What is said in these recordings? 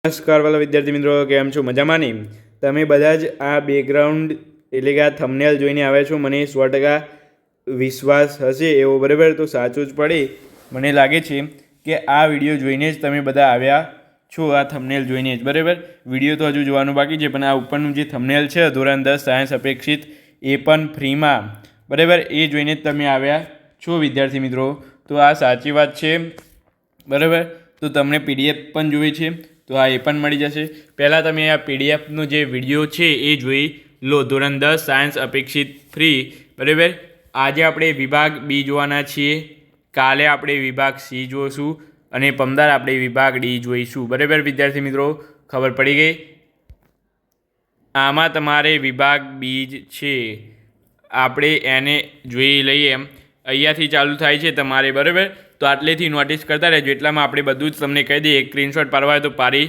નમસ્કાર વાલા વિદ્યાર્થી મિત્રો, કેમ છો? મજામાં નહીં? તમે બધા જ આ બેકગ્રાઉન્ડ એટલે કે આ થંબનેલ જોઈને આવ્યા છો, મને 100% વિશ્વાસ હશે એવો, બરાબર? તો સાચું જ પડે. મને લાગે છે કે આ વિડીયો જોઈને જ તમે બધા આવ્યા છો, આ થંબનેલ જોઈને જ, બરાબર? વિડીયો તો હજુ જોવાનું બાકી છે, પણ આ ઉપરનું જે થંબનેલ છે ધોરણ 10 સાયન્સ અપેક્ષિત, એ પણ ફ્રીમાં, બરાબર? એ જોઈને જ તમે આવ્યા છો વિદ્યાર્થી મિત્રો. તો આ સાચી વાત છે, બરાબર? તો તમને પીડીએફ પણ જોઈએ છે તો આ એ પણ મળી જશે. પહેલાં તમે આ પીડીએફનો જે વિડીયો છે એ જોઈ લો. ધોરણ 10 સાયન્સ અપેક્ષિત ફ્રી, બરાબર? આજે આપણે વિભાગ બી જોવાના છીએ, કાલે આપણે વિભાગ સી જોઈશું અને પમદાર આપણે વિભાગ ડી જોઈશું, બરાબર વિદ્યાર્થી મિત્રો? ખબર પડી ગઈ? આમાં તમારે વિભાગ બી જ છે, આપણે એને જોઈ લઈએ. અહીંયાથી ચાલુ થાય છે તમારે, બરાબર? તો આટલેથી નોટિસ કરતા રહેજો, એટલામાં આપણે બધું જ તમને કહી દઈએ. સ્ક્રીનશોટ પાડવા હોય તો પાડી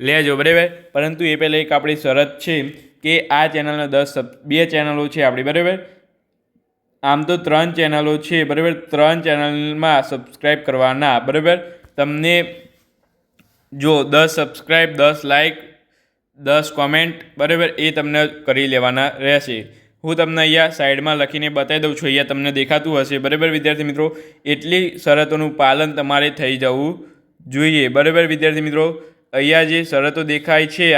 લેજો, બરાબર? પરંતુ એ પહેલાં એક આપણી શરત છે કે આ ચેનલના 2 ચેનલો છે આપણી, બરાબર? આમ તો 3 ચેનલો છે, બરાબર? 3 ચેનલમાં સબસ્ક્રાઈબ કરવાના, બરાબર? તમને જો 10 સબસ્ક્રાઈબ, 10 લાઈક, 10 કોમેન્ટ, બરાબર, એ તમને કરી લેવાના રહેશે. હું તમને અહીંયા સાઈડમાં લખીને બતાવી દઉં છું, અહીંયા તમને દેખાતું હશે, બરાબર વિદ્યાર્થી મિત્રો? એટલી શરતોનું પાલન તમારે થઈ જવું જોઈએ, બરાબર વિદ્યાર્થી મિત્રો? અહીંયા જે શરતો દેખાય છે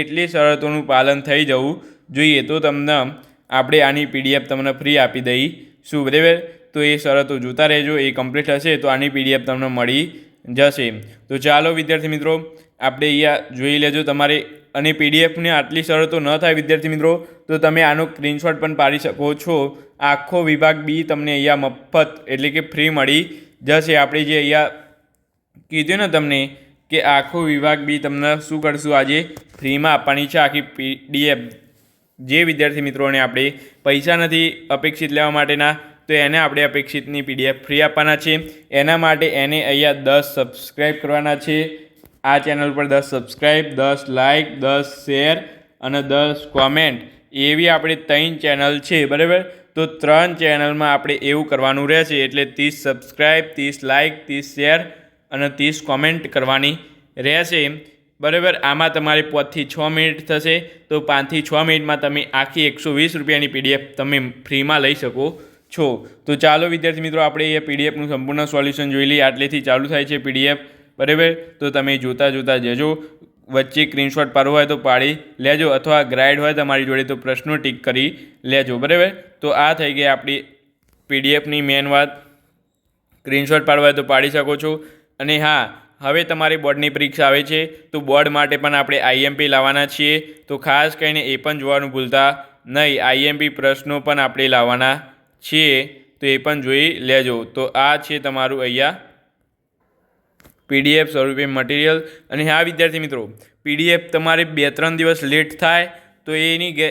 એટલી શરતોનું પાલન થઈ જવું જોઈએ, તો તમને આપણે આની પીડીએફ તમને ફ્રી આપી દઈશું, બરાબર? તો એ શરતો જોતા રહેજો, એ કમ્પ્લીટ હશે તો આની પીડીએફ તમને મળી જશે. તો ચાલો વિદ્યાર્થી મિત્રો, આપણે અહીંયા જોઈ લેજો તમારે. અને પીડીએફને આટલી શરતો ન થાય વિદ્યાર્થી મિત્રો તો તમે આનો સ્ક્રીનશોટ પણ પાડી શકો છો. આખો વિભાગ બી તમને અહીંયા મફત એટલે કે ફ્રી મળી જશે. આપણે જે અહીંયા કીધું ને તમને કે આખો વિભાગ બી તમને શું કરશું, આજે ફ્રીમાં આપવાની છે આખી પીડીએફ. જે વિદ્યાર્થી મિત્રોને આપણે પૈસા નથી અપેક્ષિત લેવા માટેના, તો એને આપણે અપેક્ષિતની પીડીએફ ફ્રી આપવાના છે. એના માટે એને અહીંયા 10 સબસ્ક્રાઈબ કરવાના છે. આ ચેનલ પર 10 સબસ્ક્રાઈબ, 10 લાઈક, 10 શેર અને 10 કોમેન્ટ, એવી આપણે 3 ચેનલ છે, બરાબર? તો 3 ચેનલમાં આપણે એવું કરવાનું રહેશે. એટલે 30 સબસ્ક્રાઈબ, 30 લાઈક, 30 શેર અને 30 કોમેન્ટ કરવાની રહેશે, બરાબર? આમાં તમારે 5 થી 6 મિનિટ થશે, તો 5 થી 6 મિનિટમાં તમે આખી 120 રૂપિયાની પીડીએફ તમે ફ્રીમાં લઈ શકો છો. તો ચાલો વિદ્યાર્થી મિત્રો, આપણે એ પીડીએફનું સંપૂર્ણ સોલ્યુશન જોઈ લઈએ. આટલેથી ચાલુ થાય છે પીડીએફ, બરાબર? તો તમે જોતા જજો. વચ્ચે સ્ક્રીનશોટ પાડવો હોય તો પાડી લેજો, અથવા ગ્રાઇડ હોય તમારી જોડે તો પ્રશ્નો ટીક કરી લેજો, બરાબર? તો આ થઈ ગઈ આપણી પીડીએફની મેન વાત. સ્ક્રીનશોટ પાડવા હોય તો પાડી શકો છો. અને હા, હવે તમારી બોર્ડની પરીક્ષા આવે છે, તો બોર્ડ માટે પણ આપણે આઈએમપી લાવવાના છીએ, તો ખાસ કરીને એ પણ જોવાનું ભૂલતા નહીં. આઈએમપી પ્રશ્નો પણ આપણે લાવવાના છીએ, તો એ પણ જોઈ લેજો. તો આ છે તમારું અહીંયા પીડીએફ સ્વરૂપે મટીરિયલ. અને હા વિદ્યાર્થી મિત્રો, પીડીએફ તમારે 2-3 દિવસ લેટ થાય તો એની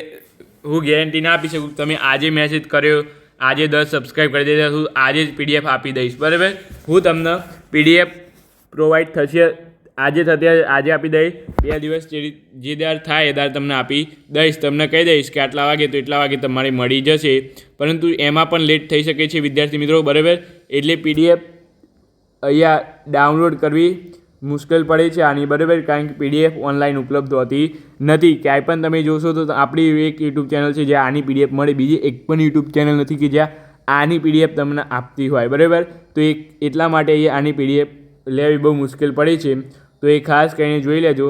હું ગેરંટી ના આપી શકું. તમે આજે મેસેજ કર્યો, આજે 10 સબસ્ક્રાઈબ કરી દેતા, હું આજે જ પીડીએફ આપી દઈશ, બરાબર? હું તમને પીડીએફ પ્રોવાઈડ થશે આજે આજે આપી દઈશ. 2 દિવસ જે દર થાય એ દર તમને આપી દઈશ. તમને કહી દઈશ કે આટલા વાગે તો એટલા વાગે તમારે મળી જશે, પરંતુ એમાં પણ લેટ થઈ શકે છે વિદ્યાર્થી મિત્રો, બરાબર? એટલે પીડીએફ અહીંયા ડાઉનલોડ કરવી મુશ્કેલ પડે છે આની, બરાબર? કારણ કે પીડીએફ ઓનલાઈન ઉપલબ્ધ હોતી નથી. ક્યાંય પણ તમે જોશો તો આપણી એક યુટ્યુબ ચેનલ છે જ્યાં આની પીડીએફ મળે, બીજી એક પણ યુટ્યુબ ચેનલ નથી કે જ્યાં આની પીડીએફ તમને આપતી હોય, બરાબર? તો એટલા માટે અહીંયા આની પીડીએફ લેવી બહુ મુશ્કેલ પડે છે, તો એ ખાસ કરીને જોઈ લેજો,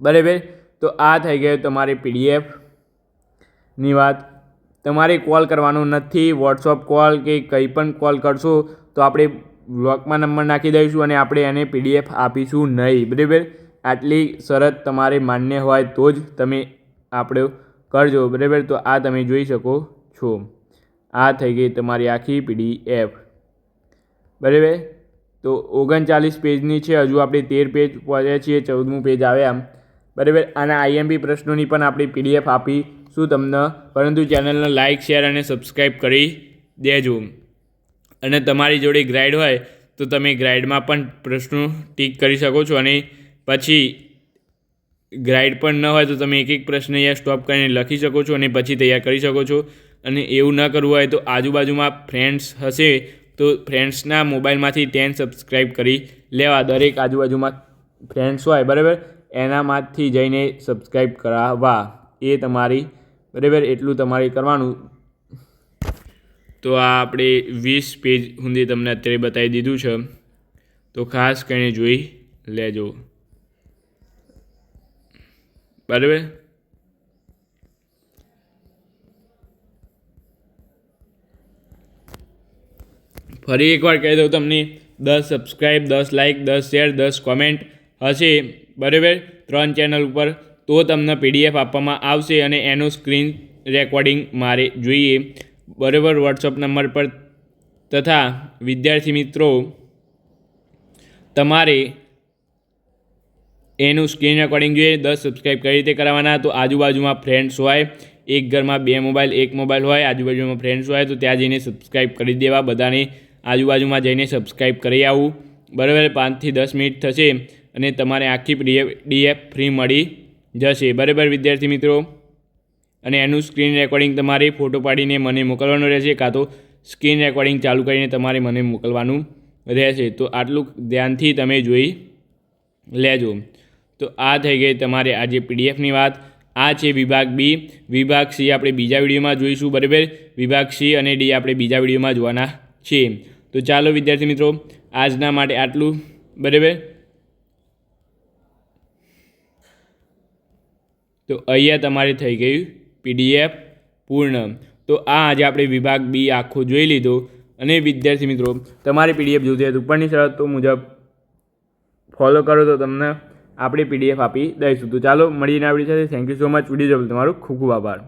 બરાબર? તો આ થઈ ગયું તમારે પીડીએફની વાત. તમારે કોલ કરવાનો નથી, વોટ્સઅપ કોલ કે કંઈ પણ કોલ કરશો તો આપણે બ્લોકમાં નંબર નાખી દઈશું અને આપણે એને પીડીએફ આપીશું નહીં, બરાબર? આટલી શરત તમારે માન્ય હોય તો જ તમે આપણે કરજો, બરાબર? તો આ તમે જોઈ શકો છો, આ થઈ ગઈ તમારી આખી પીડીએફ, બરાબર? તો 39 પેજની છે, હજુ આપણે 13 પેજ પહોંચ્યા છીએ, 14મું પેજ આવે આમ, બરાબર? આના આઈએમપી પ્રશ્નોની પણ આપણે પીડીએફ આપીશું તમને, પરંતુ ચેનલને લાઇક, શેર અને સબસ્ક્રાઈબ કરી દેજો. અને તમારી જોડે ગ્રાઇડ હોય તો તમે ગ્રાઇડમાં પણ પ્રશ્નો ટીક કરી શકો છો. અને પછી ગ્રાઇડ પણ ન હોય તો તમે એક પ્રશ્ન અહીંયા સ્ટોપ કરીને લખી શકો છો અને પછી તૈયાર કરી શકો છો. અને એવું ન કરવું હોય તો આજુબાજુમાં ફ્રેન્ડ્સ હશે તો ફ્રેન્ડ્સના મોબાઈલમાંથી 10 સબસ્ક્રાઈબ કરી લેવા. દરેક આજુબાજુમાં ફ્રેન્ડ્સ હોય બરાબર એનામાંથી જઈને સબસ્ક્રાઈબ કરાવવા એ તમારી બરાબર એટલું તમારે કરવાનું. તો આ આપણે 20 પેજ સુધી તમને અત્યારે બતાવી દીધું છે, તો ખાસ કરીને જોઈ લેજો બરાબર. ફરી એકવાર કહી દઉં તમને, 10 સબસ્ક્રાઈબ, 10 લાઇક, 10 શેર, 10 કોમેન્ટ હશે બરાબર 3 ચેનલ ઉપર તો તમને PDF આપવામાં આવશે અને એનું સ્ક્રીન રેકોર્ડિંગ મારે જોઈએ બરાબર વોટ્સઅપ નંબર પર. તથા વિદ્યાર્થી મિત્રો તમારે એનું સ્ક્રીન રેકોર્ડિંગ જોઈએ. 10 સબસ્ક્રાઈબ કઈ રીતે કરવાના? તો આજુબાજુમાં ફ્રેન્ડ્સ હોય, એક ઘરમાં 2 મોબાઈલ, એક મોબાઈલ હોય, આજુબાજુમાં ફ્રેન્ડ્સ હોય તો ત્યાં જઈને સબસ્ક્રાઈબ કરી દેવા. બધાને આજુબાજુમાં જઈને સબસ્ક્રાઈબ કરી આવવું બરાબર. 5 થી 10 મિનિટ થશે અને તમારે આખી PDF ફ્રી મળી જશે બરાબર વિદ્યાર્થી મિત્રો. અને એનું સ્ક્રીન રેકોર્ડિંગ તમારે ફોટો પાડીને મને મોકલવાનું રહેશે, કાં તો સ્ક્રીન રેકોર્ડિંગ ચાલુ કરીને તમારે મને મોકલવાનું રહેશે. તો આટલું ધ્યાનથી તમે જોઈ લેજો. તો આ થઈ ગઈ તમારે આજે PDFની વાત. આ છે વિભાગ બી. વિભાગ સી આપણે બીજા વિડીયોમાં જોઈશું બરાબર. વિભાગ સી અને ડી આપણે બીજા વિડીયોમાં જોવાના છીએ. તો ચાલો વિદ્યાર્થી મિત્રો આજના માટે આટલું બરાબર. તો અહીંયા તમારે થઈ ગયું PDF પૂર્ણ. તો આ આજે આપણે વિભાગ બી આખો જોઈ લીધો. અને વિદ્યાર્થી મિત્રો તમારે PDF જોઈતી હોય તો ઉપરની શરતો મુજબ ફોલો કરો તો તમને આપણે PDF આપી દઈશું. તો ચાલો મળીને આપણી સાથે. Thank you so much. Video જોવા તમારો ખૂબ ખૂબ આભાર.